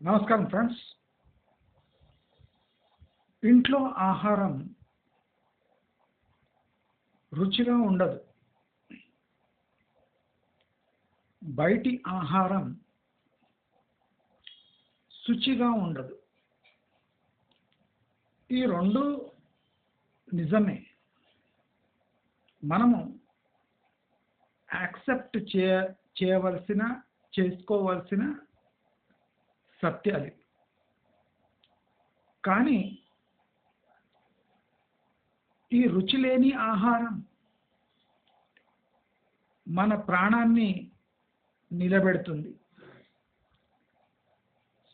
నమస్కారం ఫ్రెండ్స్. ఇంట్లో ఆహారం రుచిగా ఉండదు. బయటి ఆహారం శుచిగా ఉండదు. ఈ రెండు నిజమే. మనము యాక్సెప్ట్ చేసుకోవాల్సిన సత్యాలు. కానీ ఈ రుచి లేని ఆహారం మన ప్రాణాన్ని నిలబెడుతుంది.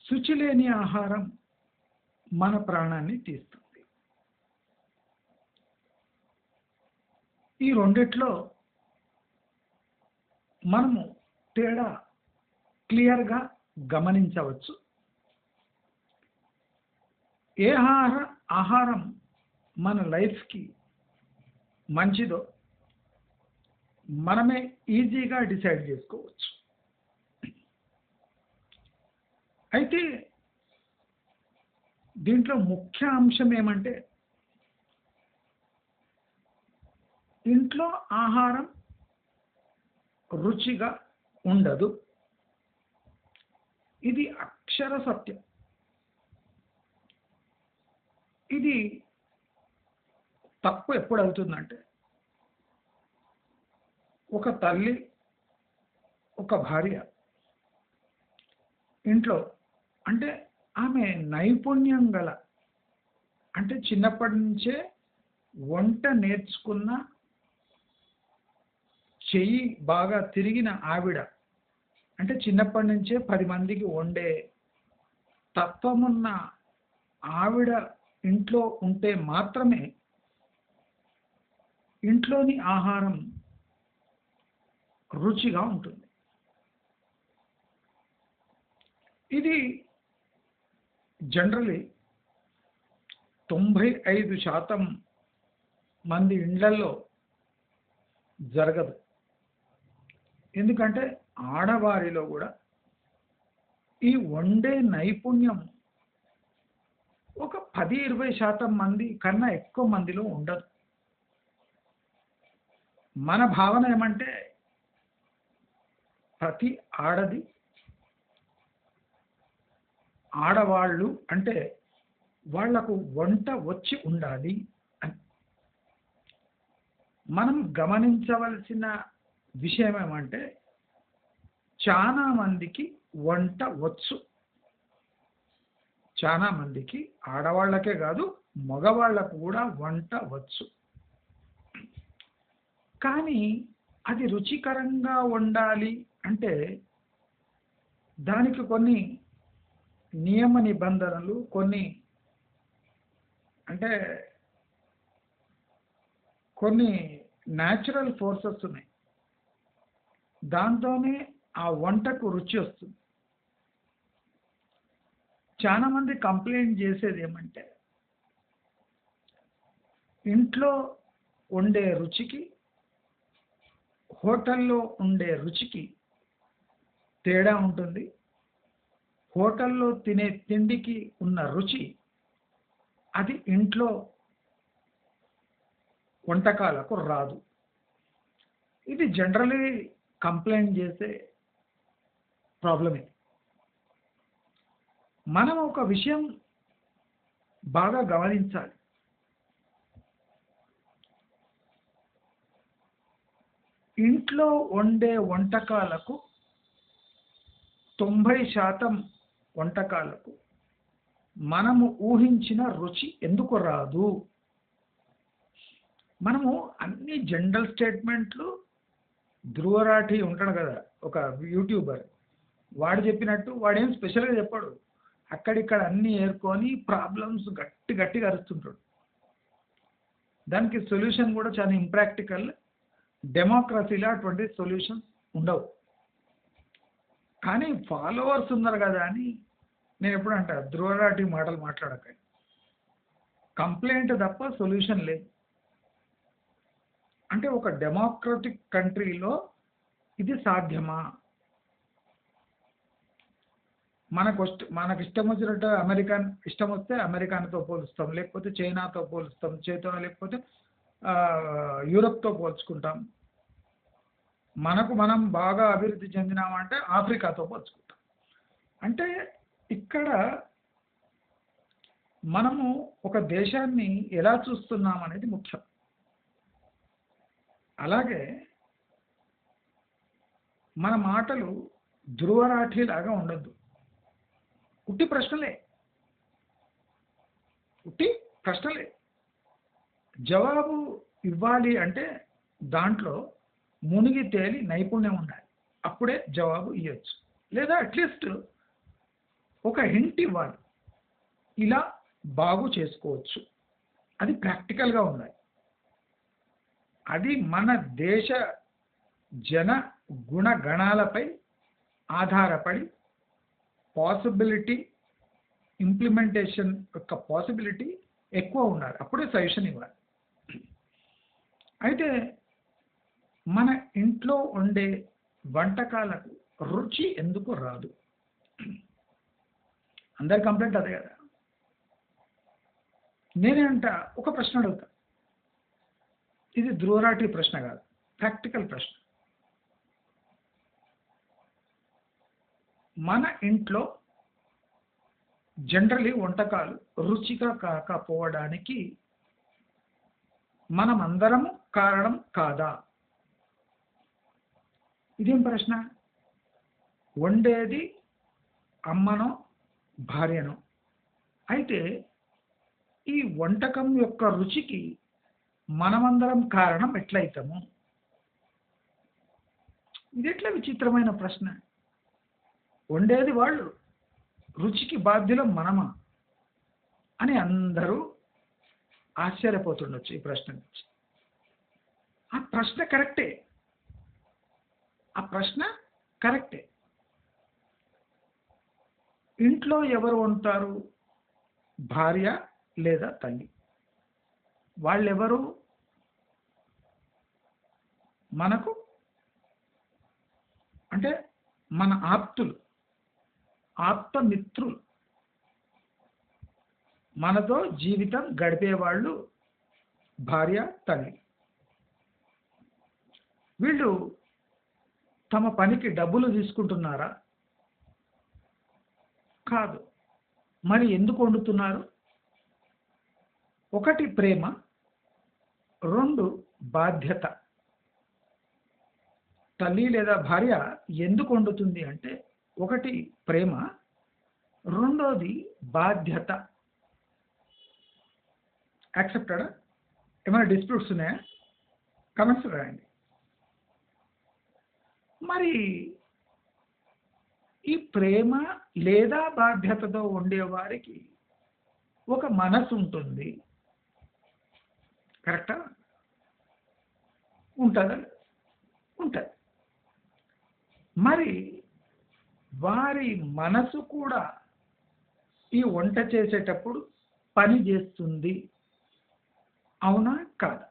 శుచి లేని ఆహారం మన ప్రాణాన్ని తీస్తుంది. ఈ రెండిట్లో మనము తేడా క్లియర్గా గమనించవచ్చు. ఏ ఆహారం మన లైఫ్కి మంచిదో మనమే ఈజీగా డిసైడ్ చేసుకోవచ్చు. అయితే దీంట్లో ముఖ్య అంశం ఏమంటే, ఇంట్లో ఆహారం రుచిగా ఉండదు. ఇది అక్షర సత్యం. ఇది తప్పు ఎప్పుడు అవుతుందంటే, ఒక తల్లి, ఒక భార్య ఇంట్లో అంటే ఆమె నైపుణ్యం గల, అంటే చిన్నప్పటి నుంచే వంట నేర్చుకున్న, చెయ్యి బాగా తిరిగిన ఆవిడ, అంటే చిన్నప్పటి నుంచే 10 మందికి వండే తత్వమున్న ఆవిడ ఇంట్లో ఉంటే మాత్రమే ఇంట్లోని ఆహారం రుచిగా ఉంటుంది. ఇది జనరలీ 95% మంది ఇళ్లలో జరగదు. ఎందుకంటే ఆడవారిలో కూడా ఈ వండే నైపుణ్యం ఒక 10-20% మంది కన్నా ఎక్కువ మందిలో ఉండదు. మన భావన ఏమంటే, ప్రతి ఆడవాళ్ళు అంటే వాళ్లకు వంట వచ్చి ఉండాలి అని. మనం గమనించవలసిన విషయం ఏమంటే, చాలా మందికి వంట వచ్చు. చాలా మందికి, ఆడవాళ్ళకే కాదు మగవాళ్ళకు కూడా వంట వచ్చు. కానీ అది రుచికరంగా వండాలి అంటే దానికి కొన్ని నియమ నిబంధనలు, కొన్ని న్యాచురల్ ఫోర్సెస్ ఉన్నాయి. దాంతోనే ఆ వంటకు రుచి వస్తుంది. చాలా మంది కంప్లైంట్ చేసేది ఏమంటే, ఇంట్లో వండే రుచికి హోటల్లో ఉండే రుచికి తేడా ఉంటుంది. హోటల్లో తినే తిండికి ఉన్న రుచి అది ఇంట్లో వంటకాలకు రాదు. ఇది జనరలీ కంప్లైంట్ చేసే ప్రాబ్లమే. మనం ఒక విషయం బాగా గమనించాలి. ఇంట్లో వండే వంటకాలకు 90% వంటకాలకు మనము ఊహించిన రుచి ఎందుకు రాదు? మనము అన్ని జనరల్ స్టేట్మెంట్లు, ధ్రువరాఠి ఉంటాడు కదా ఒక యూట్యూబర్, వాడు చెప్పినట్టు వాడేం స్పెషల్గా చెప్పాడు. అక్కడిక్కడ అన్ని ఏర్కొని ప్రాబ్లమ్స్ గట్టిగా అరుస్తుంటాడు. దానికి సొల్యూషన్ కూడా చాలా ఇంప్రాక్టికల్. డెమోక్రసీలో అటువంటి సొల్యూషన్స్ ఉండవు. కానీ ఫాలోవర్స్ ఉన్నారు కదా అని నేను ఎప్పుడు అంటా, ధ్రువరాఠి మాటలు మాట్లాడక. కంప్లైంట్ తప్ప సొల్యూషన్ లేదు. అంటే ఒక డెమోక్రటిక్ కంట్రీలో ఇది సాధ్యమా? మనకు ఇష్టం వచ్చినట్టు అమెరికన్ ఇష్టం వస్తే అమెరికాన్తో పోలుస్తాం, లేకపోతే చైనాతో పోలుస్తాం, లేకపోతే యూరప్తో పోల్చుకుంటాం. మనం బాగా అభివృద్ధి చెందినామంటే ఆఫ్రికాతో పోల్చుకుంటాం. అంటే ఇక్కడ మనము ఒక దేశాన్ని ఎలా చూస్తున్నాం అనేది ముఖ్యం. అలాగే మన మాటలు ధ్రువరాఠీలాగా ఉండద్దు. ఉట్టి ప్రశ్నలే జవాబు ఇవ్వాలి అంటే దాంట్లో మునిగి తేలి నైపుణ్యం ఉండాలి. అప్పుడే జవాబు ఇవ్వచ్చు. లేదా అట్లీస్ట్ ఒక హింట్ ఇవ్వాలి, ఇలా బాగు చేసుకోవచ్చు. అది ప్రాక్టికల్గా ఉండాలి. అది మన దేశ జన గుణగణాలపై ఆధారపడి పాసిబిలిటీ ఇంప్లిమెంటేషన్ యొక్క పాసిబిలిటీ ఎక్కువ ఉండాలి. అప్పుడే సజెషన్ ఇవ్వాలి. అయితే మన ఇంట్లో వండే వంటకాలకు రుచి ఎందుకు రాదు? అందరి కంప్లైంట్ అదే కదా. నేనేంట ఒక ప్రశ్న అడుగుతా. ఇది ధ్రువరాటి ప్రశ్న కాదు, ప్రాక్టికల్ ప్రశ్న. మన ఇంట్లో జనరలీ వంటకాలు రుచిగా కాకపోవడానికి మనమందరము కారణం కాదా? ఇదేం ప్రశ్న? వండేది అమ్మనో భార్యనో. అయితే ఈ వంటకం యొక్క రుచికి మనమందరం కారణం ఎట్లయితాము? ఇది ఎట్లా విచిత్రమైన ప్రశ్న. వండేది వాళ్ళు, రుచికి బాధ్యులం మనమా అని అందరూ ఆశ్చర్యపోతుండొచ్చు ఈ ప్రశ్న నుంచి. ఆ ప్రశ్న కరెక్టే. ఇంట్లో ఎవరు వండుతారు? భార్య లేదా తల్లి. వాళ్ళెవరు? మనకు అంటే మన ఆప్తమిత్రులు, మనతో జీవితం గడిపేవాళ్ళు భార్య తల్లి. వీళ్ళు తమ పనికి డబ్బులు తీసుకుంటున్నారా? కాదు. మరి ఎందుకు వండుతున్నారు? ఒకటి ప్రేమ, రెండు బాధ్యత. తల్లి లేదా భార్య ఎందుకు వండుతుంది అంటే ఒకటి ప్రేమ, రెండోది బాధ్యత. యాక్సెప్టెడా? ఏమైనా డిస్ప్యూట్స్ ఉన్నాయా? కమెంట్స్ రాయండి. మరి ఈ ప్రేమ లేదా బాధ్యతతో ఉండేవారికి ఒక మనసు ఉంటుంది. కరెక్టా? ఉంటుందా? ఉంటుంది. మరి వారి మనసు కూడా ఈ వంట చేసేటప్పుడు పని చేస్తుంది. అవునా కాదా?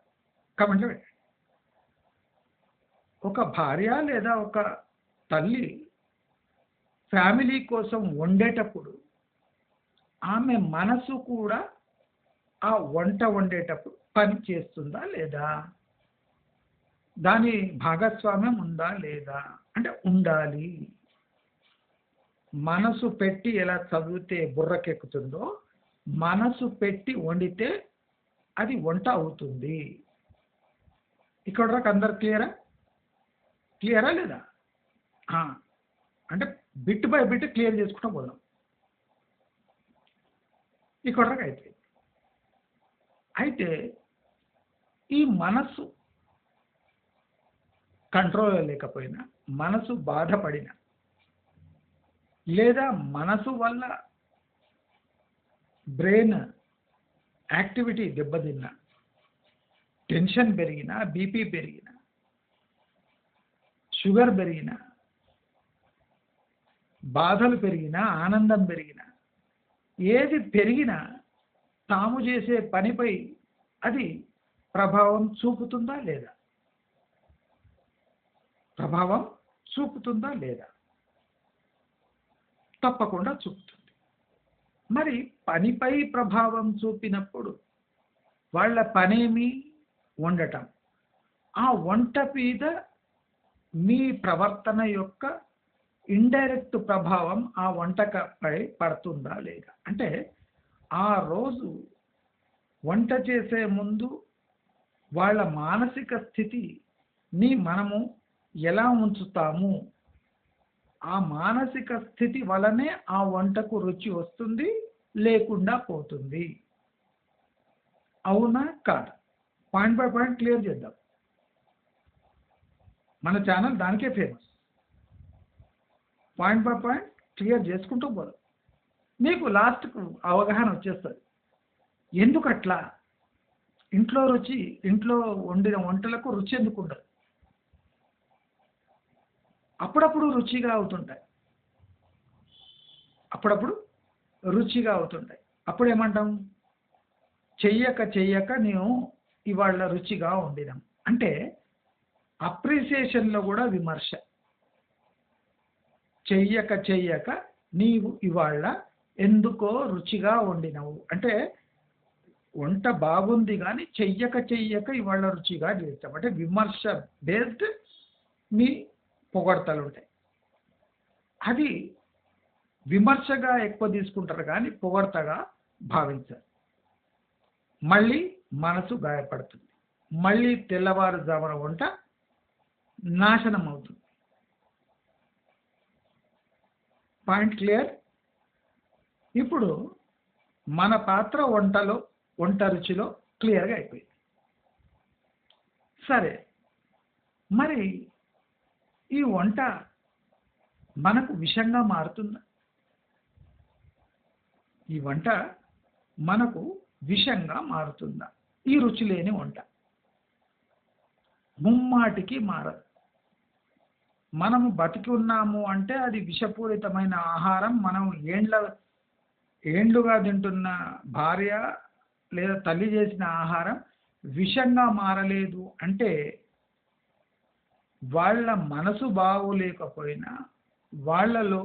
కమెంట్లో పెట్టండి. ఒక భార్య లేదా ఒక తల్లి ఫ్యామిలీ కోసం వండేటప్పుడు ఆమె మనసు కూడా ఆ వంట వండేటప్పుడు పని చేస్తుందా లేదా? దాని భాగస్వామ్యం ఉందా లేదా? అంటే ఉండాలి. మనసు పెట్టి ఎలా చదివితే బుర్రకెక్కుతుందో మనసు పెట్టి వండితే అది వంట అవుతుంది. ఇక్కడ దాకా అందరు క్లియరా లేదా? అంటే బిట్ బై బిట్ క్లియర్ చేసుకుంటూ పోదాం. ఇక్కడ దాకా అయితే ఈ మనసు కంట్రోల్ లేకపోయినా, మనసు బాధపడిన లేదా మనసు వల్ల బ్రెయిన్ యాక్టివిటీ దెబ్బతిన్నా, టెన్షన్ పెరిగినా, బీపీ పెరిగినా, షుగర్ పెరిగినా, బాధలు పెరిగినా, ఆనందం పెరిగినా, ఏది పెరిగినా తాము చేసే పనిపై అది ప్రభావం చూపుతుందా లేదా? ప్రభావం చూపుతుందా లేదా? తప్పకుండా చూపుతుంది. మరి పనిపై ప్రభావం చూపినప్పుడు వాళ్ళ పనేమి? వండటం. ఆ వంట మీద మీ ప్రవర్తన యొక్క ఇండైరెక్ట్ ప్రభావం ఆ వంటకపై పడుతుందా లేదా? అంటే ఆ రోజు వంట చేసే ముందు వాళ్ళ మానసిక స్థితిని మనము ఎలా ఉంచుతాము? ఆ మానసిక స్థితి వలనే ఆ వంటకు రుచి వస్తుంది, లేకుండా పోతుంది. అవునా కాదా? పాయింట్ బై పాయింట్ క్లియర్ చేద్దాం. మన ఛానల్ దానికే famous. Point by point clear చేసుకుంటూ పోదాం. మీకు లాస్ట్కు అవగాహన వచ్చేస్తుంది. ఎందుకట్లా? ఇంట్లో వండిన వంటలకు రుచి ఎందుకు ఉండదు? అప్పుడప్పుడు రుచిగా అవుతుంటాయి. అప్పుడు ఏమంటాం? చెయ్యక నేను ఇవాళ రుచిగా వండినాం అంటే అప్రిసియేషన్లో కూడా విమర్శ. చెయ్యక నీవు ఇవాళ ఎందుకో రుచిగా వండినవు అంటే వంట బాగుంది కానీ చెయ్యక ఇవాళ రుచిగా చేస్తాం అంటే విమర్శ బేస్డ్ మీ పొగడతలు ఉంటాయి. అది విమర్శగా ఎక్కువ తీసుకుంటారు కానీ పొగడతగా భావించారు. మళ్ళీ మనసు గాయపడుతుంది. మళ్ళీ తెల్లవారుజామున వంట నాశనం అవుతుంది. Point clear? ఇప్పుడు మన పాత్ర వంట రుచిలో క్లియర్గా అయిపోయింది. సరే, మరి ఈ వంట మనకు విషంగా మారుతుందా? ఈ వంట మనకు విషంగా మారుతుందా? ఈ రుచి లేని వంట ముమ్మాటికి మారదు. మనము బతికి ఉన్నాము అంటే అది విషపూరితమైన ఆహారం. మనం ఏండ్లుగా తింటున్న భార్య లేదా తల్లి చేసిన ఆహారం విషంగా మారలేదు అంటే వాళ్ళ మనసు బాగోలేకపోయినా వాళ్ళలో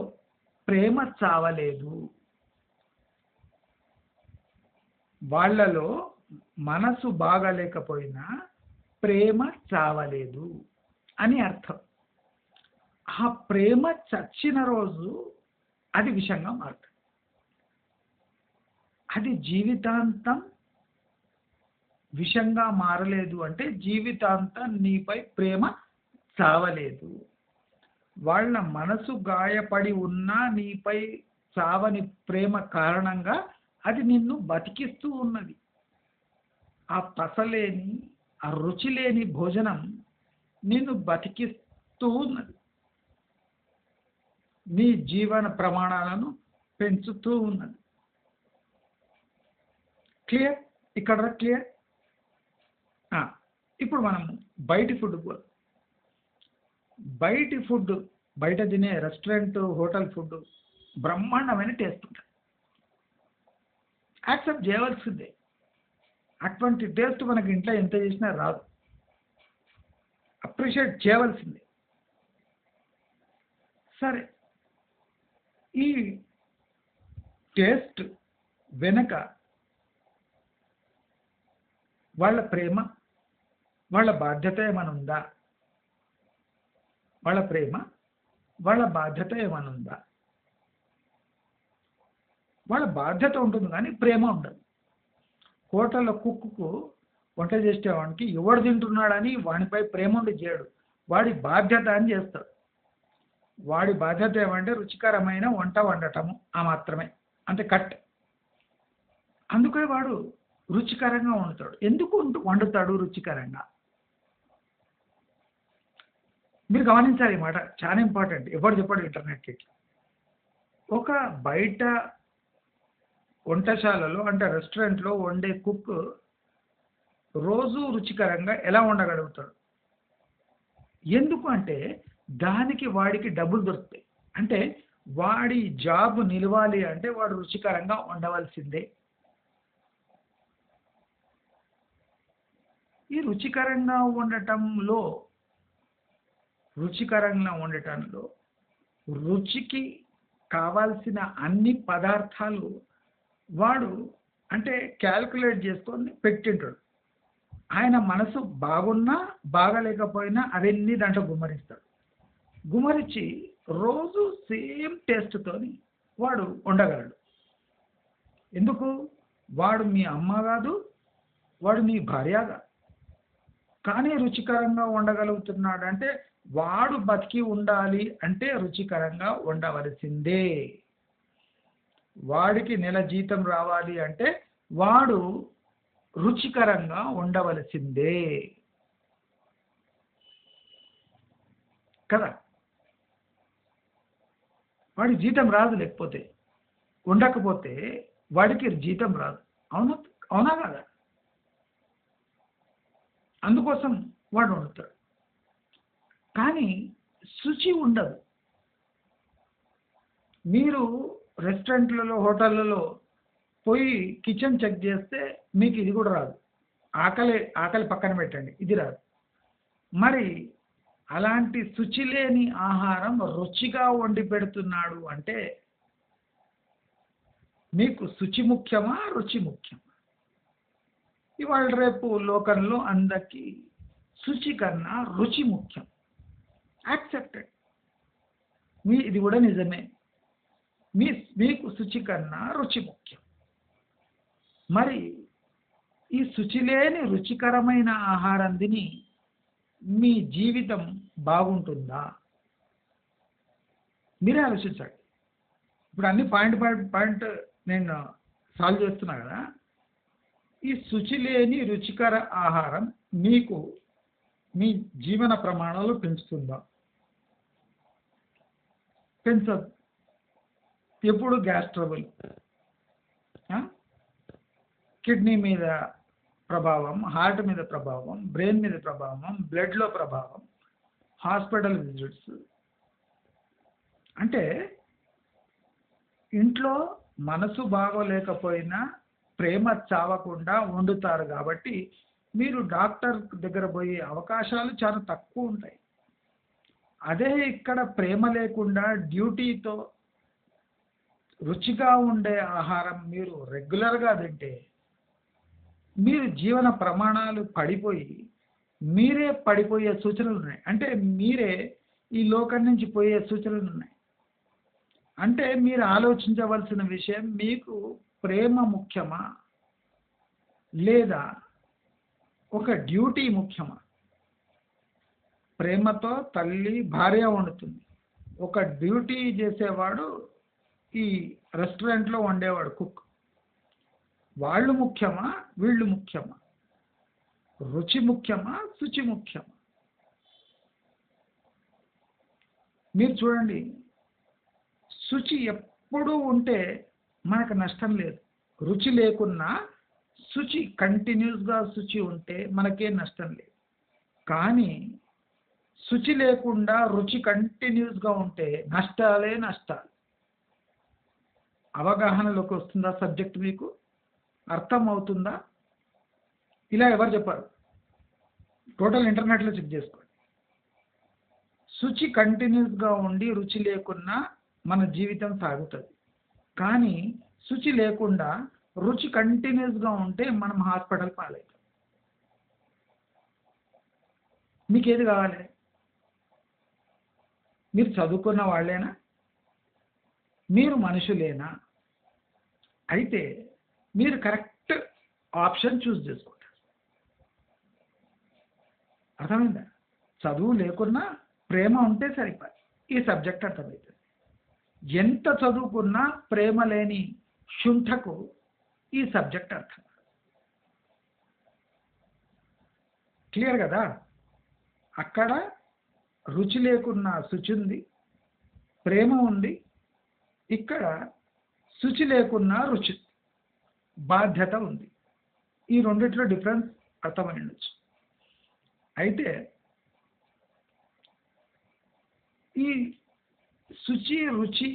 ప్రేమ చావలేదు. వాళ్ళలో మనసు బాగలేకపోయినా ప్రేమ చావలేదు అని అర్థం. ఆ ప్రేమ చచ్చిన రోజు అది విషంగా మారుతుంది. అది జీవితాంతం విషంగా మారలేదు అంటే జీవితాంతం నీపై ప్రేమ చావలేదు. వాళ్ళ మనసు గాయపడి ఉన్నా నీపై చావని ప్రేమ కారణంగా అది నిన్ను బతికిస్తూ ఉన్నది. ఆ పసలేని ఆ రుచి లేని భోజనం నిన్ను బతికిస్తూ ఉన్నది. నీ జీవన ప్రమాణాలను పెంచుతూ ఉన్నది. క్లియర్? ఇక్కడ క్లియర్? ఇప్పుడు మనం బయట ఫుడ్ బయట తినే రెస్టారెంట్ హోటల్ ఫుడ్ బ్రహ్మాండమైన టేస్ట్ ఉంటుంది. యాక్సెప్ట్ చేయవలసిందే. అటువంటి టేస్ట్ మనకి ఇంట్లో ఎంత చేసినా రాదు. అప్రిషియేట్ చేయవలసిందే. సరే, ఈ టేస్ట్ వెనక వాళ్ళ ప్రేమ వాళ్ళ బాధ్యత ఏమైనా ఉందా? వాళ్ళ ప్రేమ వాళ్ళ బాధ్యత ఏమైనా ఉందా? వాళ్ళ బాధ్యత ఉంటుంది కానీ ప్రేమ ఉండదు. హోటల్లో కుక్కు వంట చేసేవాడికి ఎవడు తింటున్నాడని వాడిపై ప్రేమ ఉండి చేయడు. వాడి బాధ్యత అని చేస్తాడు. వాడి బాధ్యత ఏమంటే రుచికరమైన వంట వండటము, ఆ మాత్రమే. అంతే, కట్. అందుకే వాడు రుచికరంగా వండుతాడు. ఎందుకు వండుతాడు రుచికరంగా? మీరు గమనించాలి ఈ మాట, చాలా ఇంపార్టెంట్. ఎవరు చెప్పాడు ఇంటర్నెట్ ఇట్లా. ఒక బయట వంటశాలలో అంటే రెస్టారెంట్లో వండే కుక్ రోజు రుచికరంగా ఎలా వండగలుగుతాడు? ఎందుకు అంటే దానికి వాడికి డబ్బులు దొరుకుతాయి. అంటే వాడి జాబ్ నిలవాలి అంటే వాడు రుచికరంగా వండవలసిందే. ఈ రుచికరంగా ఉండటంలో రుచికి కావాల్సిన అన్ని పదార్థాలు వాడు అంటే క్యాల్కులేట్ చేసుకొని పెట్టింటాడు. ఆయన మనసు బాగున్నా బాగలేకపోయినా అవన్నీ దాంట్లో గుమ్మరిస్తాడు. గుమ్మరించి రోజు సేమ్ టేస్ట్తోని వాడు ఉండగలడు. ఎందుకు? వాడు మీ అమ్మ కాదు, వాడు నీ భార్య కాదు, కానీ రుచికరంగా ఉండగలుగుతున్నాడు అంటే వాడు బతికి ఉండాలి అంటే రుచికరంగా ఉండవలసిందే. వాడికి నెల జీతం రావాలి అంటే వాడు రుచికరంగా ఉండవలసిందే కదా. వాడి జీతం రాదు, లేకపోతే ఉండకపోతే వాడికి జీతం రాదు. అవునా? అవునా కదా? అందుకోసం వాడు వండుతాడు. కానీ శుచి ఉండదు. మీరు రెస్టారెంట్లలో హోటళ్ళలో పోయి కిచెన్ చెక్ చేస్తే మీకు ఇది కూడా రాదు. ఆకలి పక్కన పెట్టండి, ఇది రాదు. మరి అలాంటి శుచి లేని ఆహారం రుచిగా వండి పెడుతున్నాడు అంటే మీకు శుచి ముఖ్యమా రుచి ముఖ్యమా? ఇవాళ రేపు లోకంలో అందరికీ శుచి కన్నా రుచి ముఖ్యం. యాక్సెప్టెడ్. ఇది కూడా నిజమే. మీకు శుచి కన్నా రుచి ముఖ్యం. మరి ఈ శుచి లేని రుచికరమైన ఆహారం తిని మీ జీవితం బాగుంటుందా? మీరే ఆలోచించండి. ఇప్పుడు అన్ని పాయింట్ నేను సాల్వ్ చేస్తున్నా కదా. ఈ శుచి లేని రుచికర ఆహారం మీకు మీ జీవన ప్రమాణాలు పెంచుతుందా? పెంచదు. ఎప్పుడు గ్యాస్ ట్రబుల్, కిడ్నీ మీద ప్రభావం, హార్ట్ మీద ప్రభావం, బ్రెయిన్ మీద ప్రభావం, బ్లడ్లో ప్రభావం, హాస్పిటల్ విజిట్స్. అంటే ఇంట్లో మనసు బాగోలేకపోయినా ప్రేమ చావకుండా వండుతారు కాబట్టి మీరు డాక్టర్ దగ్గర పోయే అవకాశాలు చాలా తక్కువ ఉంటాయి. అదే ఇక్కడ ప్రేమ లేకుండా డ్యూటీతో రుచిగా ఉండే ఆహారం మీరు రెగ్యులర్గా తింటే మీరు జీవన ప్రమాణాలు పడిపోయి మీరే పడిపోయే సూచనలు ఉన్నాయి. అంటే మీరే ఈ లోకం నుంచి పోయే సూచనలు ఉన్నాయి. అంటే మీరు ఆలోచించవలసిన విషయం, మీకు ప్రేమ ముఖ్యమా లేదా ఒక డ్యూటీ ముఖ్యమా? ప్రేమతో తల్లి భార్య వండుతుంది. ఒక డ్యూటీ చేసేవాడు ఈ రెస్టారెంట్లో వండేవాడు కుక్. వాళ్ళు ముఖ్యమా వీళ్ళు ముఖ్యమా? రుచి ముఖ్యమా శుచి ముఖ్యమా? మీరు చూడండి, శుచి ఎప్పుడూ ఉంటే మనకు నష్టం లేదు. రుచి లేకున్నా శుచి కంటిన్యూస్గా శుచి ఉంటే మనకేం నష్టం లేదు. కానీ శుచి లేకుండా రుచి కంటిన్యూస్గా ఉంటే నష్టాలే నష్టాలు. అవగాహనలోకి వస్తుందా సబ్జెక్ట్? మీకు అర్థం అవుతుందా? ఇలా ఎవరు చెప్పారు? టోటల్ ఇంటర్నెట్లో చెక్ చేసుకోండి. శుచి కంటిన్యూస్గా ఉండి రుచి లేకున్నా మన జీవితం సాగుతుంది. కానీ శుచి లేకుండా రుచి కంటిన్యూస్గా ఉంటే మనం హాస్పిటల్ పాలవుతాం. మీకు ఏది కావాలి? మీరు చదువుకున్న వాళ్ళేనా? మీరు మనుషులేనా? అయితే మీరు కరెక్ట్ ఆప్షన్ చూస్ చేసుకుంటారు. అర్థమైందా? చదువు లేకున్నా ప్రేమ ఉంటే సరిపోయి ఈ సబ్జెక్ట్ అర్థమవుతుంది. ఎంత చదువుకున్నా ప్రేమ లేని శుంఠకు ఈ సబ్జెక్ట్ అర్థం. క్లియర్ కదా? అక్కడ రుచి లేకున్నా శుచి ఉంది, ప్రేమ ఉంది. ఇక్కడ శుచి లేకున్నా రుచి, బాధ్యత ఉంది. ఈ రెండిట్లో డిఫరెన్స్ అర్థమై ఉండొచ్చు. అయితే ఈ శుచి రుచి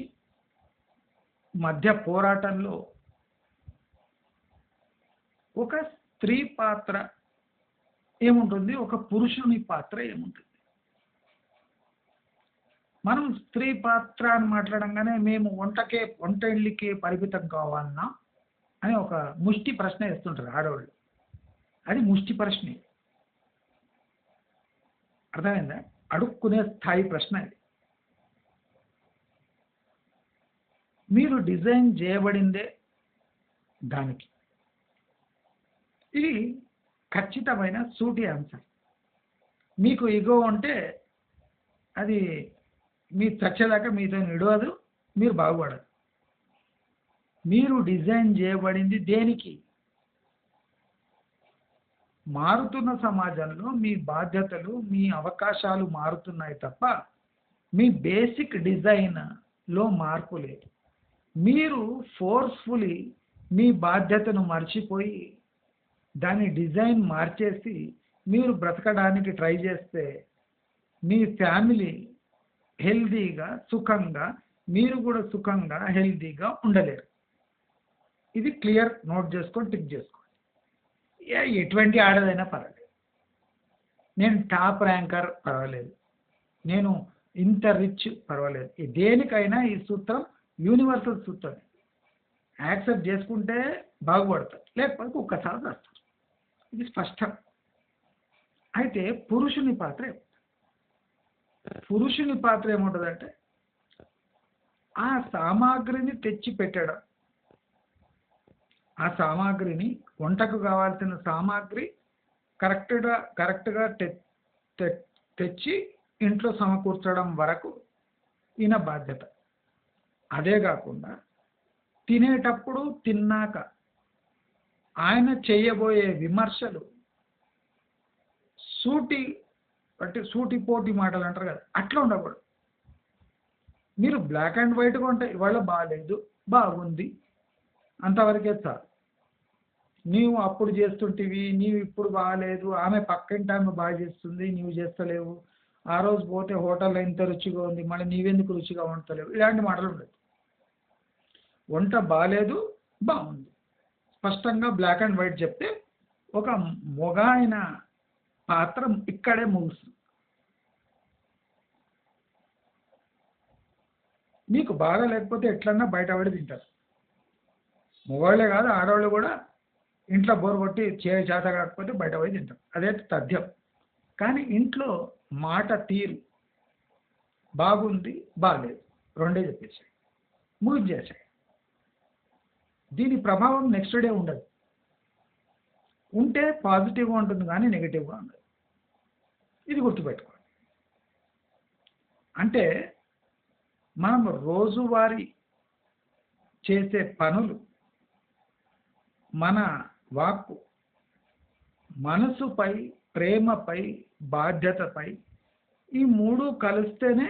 మధ్య పోరాటంలో ఒక స్త్రీ పాత్ర ఏముంటుంది, ఒక పురుషుని పాత్ర ఏముంటుంది? మనం స్త్రీ పాత్ర అని మాట్లాడంగానే మేము వంటింటికే పరిమితం కావాలన్నా అని ఒక ముష్టి ప్రశ్న వేస్తుంటారు ఆడవాళ్ళు. అది ముష్టి ప్రశ్నే. అర్థమైందా? అడుక్కునే స్థాయి ప్రశ్న ఇది. మీరు డిజైన్ చేయబడిందే దానికి. ఇది ఖచ్చితమైన సూటి ఆన్సర్. మీకు ఇగో అంటే అది మీ చచ్చేదాకా మీతో నిడవదు, మీరు బాగుపడరు. మీరు డిజైన్ చేయబడింది దేనికి? మారుతున్న సమాజంలో మీ బాధ్యతలు, మీ అవకాశాలు మారుతున్నాయి తప్ప మీ బేసిక్ డిజైన్లో మార్పు లేదు. మీరు ఫోర్స్ఫుల్లీ మీ బాధ్యతను మర్చిపోయి దాని డిజైన్ మార్చేసి మీరు బ్రతకడానికి ట్రై చేస్తే మీ ఫ్యామిలీ హెల్దీగా, సుఖంగా, మీరు కూడా సుఖంగా, హెల్దీగా ఉండలేరు. ఇది క్లియర్ నోట్ చేసుకొని టిక్ చేసుకోండి. ఎటువంటి ఆడదైనా పర్వాలేదు, నేను టాప్ ర్యాంకర్ పర్వాలేదు, నేను ఇంత రిచ్ పర్వాలేదు, దేనికైనా ఈ సూత్రం యూనివర్సల్ సూత్రం. యాక్సెప్ట్ చేసుకుంటే బాగుపడతారు, లేకపోతే ఒక్కసారి వస్తారు. ఇది స్పష్టం. అయితే పురుషుని పాత్ర ఏముంటుందంటే ఆ సామాగ్రిని తెచ్చి పెట్టడం. ఆ సామాగ్రిని, వంటకు కావాల్సిన సామాగ్రి కరెక్ట్గా తెచ్చి ఇంట్లో సమకూర్చడం వరకు ఈయన బాధ్యత. అదే కాకుండా తినేటప్పుడు, తిన్నాక ఆయన చేయబోయే విమర్శలు సూటిపోటి మాటలు అంటారు కదా, అట్లా ఉండకూడదు. మీరు బ్లాక్ అండ్ వైట్గా ఉంటే ఇవాళ బాగాలేదు, బాగుంది, అంతవరకే చాలు. నీవు అప్పుడు చేస్తుంటివి, నీవు ఇప్పుడు బాగాలేదు, ఆమె పక్కింటి ఆమె బాగా చేస్తుంది, నీవు చేస్తలేవు, ఆ రోజు పోతే హోటల్లో ఇంత రుచిగా ఉంది, మళ్ళీ నీవెందుకు రుచిగా వండలేవు, ఇలాంటి మాటలు ఉండదు. వంట బాగాలేదు, బాగుంది, స్పష్టంగా బ్లాక్ అండ్ వైట్ చెప్తే ఒక మొగ అయిన పాత్ర ఇక్కడే ముగుస్తుంది. మీకు బాగా లేకపోతే ఎట్లన్నా బయటపడి తింటారు. మగవాళ్ళే కాదు, ఆడవాళ్ళు కూడా ఇంట్లో బోర్ కొట్టి చేత కాకపోతే బయట పోయి తింటారు. అదే తథ్యం. కానీ ఇంట్లో మాట తీరు బాగుంది, బాగలేదు, రెండే చెప్పేసాయి, ముగించేసాయి. దీని ప్రభావం నెక్స్ట్ డే ఉండదు. ఉంటే పాజిటివ్గా ఉంటుంది కానీ నెగిటివ్గా ఉండదు. ఇది గుర్తుపెట్టుకోండి. అంటే మనం రోజువారీ చేసే పనులు, మన వాక్కు, మనసుపై, ప్రేమపై, బాధ్యతపై, ఈ మూడు కలిస్తేనే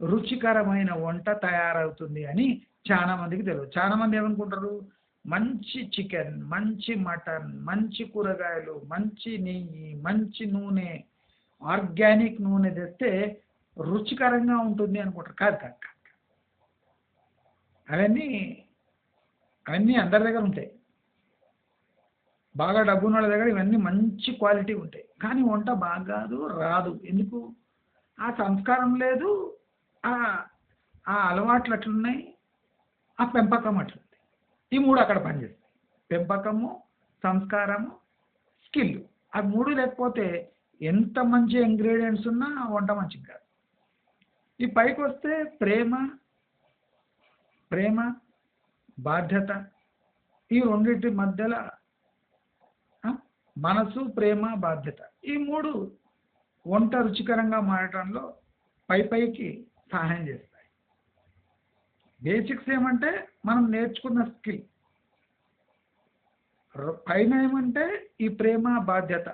రుచికరమైన వంట తయారవుతుంది అని చాలామందికి తెలియదు. చాలామంది ఏమనుకుంటారు, మంచి చికెన్, మంచి మటన్, మంచి కూరగాయలు, మంచి నెయ్యి, మంచి నూనె, ఆర్గానిక్ నూనె తెస్తే రుచికరంగా ఉంటుంది అనుకుంటారు. కాదు కాదు కాదు. అవన్నీ అందరి దగ్గర ఉంటాయి. బాగా డబ్బున్న వాళ్ళ దగ్గర ఇవన్నీ మంచి క్వాలిటీ ఉంటాయి. కానీ వంట బాగా రాదు. ఎందుకు? ఆ సంస్కారం లేదు, ఆ అలవాట్లు అట్లున్నాయి, ఆ పెంపకం అట్లుంది. ఈ మూడు అక్కడ పనిచేస్తాయి. పెంపకము, సంస్కారము, స్కిల్. ఆ మూడు లేకపోతే ఎంత మంచి ఇంగ్రీడియంట్స్ ఉన్నా వంట మంచిగా కాదు. ఈ పైకి వస్తే ప్రేమ, బాధ్యత, ఈ రెండింటి మధ్యలో మనసు, ప్రేమ, బాధ్యత, ఈ మూడు వంట రుచికరంగా మారటంలో పైకి సహాయం చేస్తాయి. బేసిక్స్ ఏమంటే మనం నేర్చుకున్న స్కిల్, పైన ఏమంటే ఈ ప్రేమ, బాధ్యత.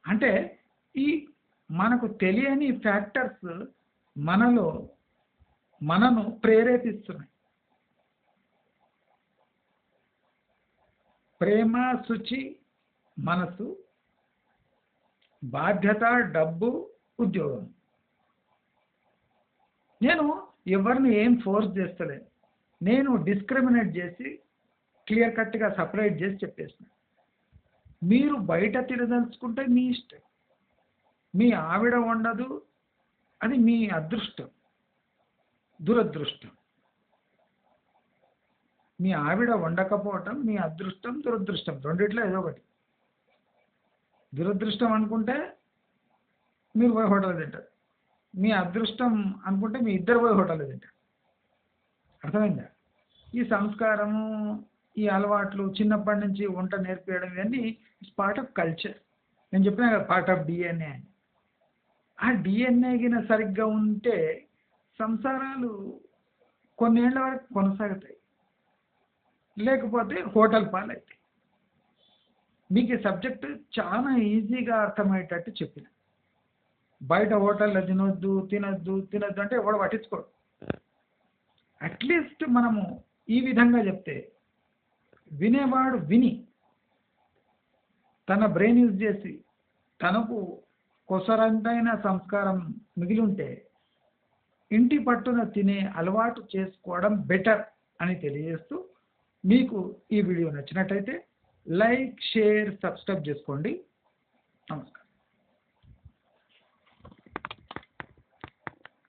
అంటే ఈ మనకు తెలియని ఫ్యాక్టర్స్ మనను ప్రేరేపిస్తున్నాయి. ప్రేమ, శుచి, మనసు, బాధ్యత, డబ్బు, ఉద్యోగం. నేను ఎవరిని ఏం ఫోర్స్ చేస్తలేను. నేను డిస్క్రిమినేట్ చేసి క్లియర్ కట్గా సపరేట్ చేసి చెప్పేసిన. మీరు బయట తిరదలుచుకుంటే మీ ఇష్టం. మీ ఆవిడ వండదు, అది మీ అదృష్టం, దురదృష్టం. మీ ఆవిడ వండకపోవటం మీ అదృష్టం, దురదృష్టం, రెండిట్లో ఏదో ఒకటి. దురదృష్టం అనుకుంటే మీరు పోయి హోటల్ తింటారు, మీ అదృష్టం అనుకుంటే మీ ఇద్దరు పోయి హోటల్ తింటారు. అర్థమైందా? ఈ సంస్కారము, ఈ అలవాట్లు, చిన్నప్పటి నుంచి వంట నేర్పించడం, ఇవన్నీ ఇట్స్ పార్ట్ ఆఫ్ కల్చర్. నేను చెప్పినా కదా, పార్ట్ ఆఫ్ డిఎన్ఏ అని. ఆ డిఎన్ఏ గిన సరిగ్గా ఉంటే సంసారాలు కొన్నేళ్ల వరకు కొనసాగుతాయి, లేకపోతే హోటల్ పాలవుతాయి. మీకు ఈ సబ్జెక్టు చాలా ఈజీగా అర్థమయ్యేటట్టు చెప్పిన. బయట హోటల్లో తినొద్దు తినొద్దు తినొద్దు అంటే ఎవడు పట్టించుకోడు. అట్లీస్ట్ మనము ఈ విధంగా చెప్తే వినేవాడు విని తన బ్రెయిన్ యూజ్ చేసి తనకు కొసరంతైన సంస్కారం మిగిలి ఉంటే ఇంటి పట్టున తినే అలవాటు చేసుకోవడం బెటర్ అని తెలియజేస్తూ, మీకు ఈ వీడియో నచ్చినట్టయితే లైక్, షేర్, సబ్స్క్రైబ్ చేసుకోండి. నమస్కారం.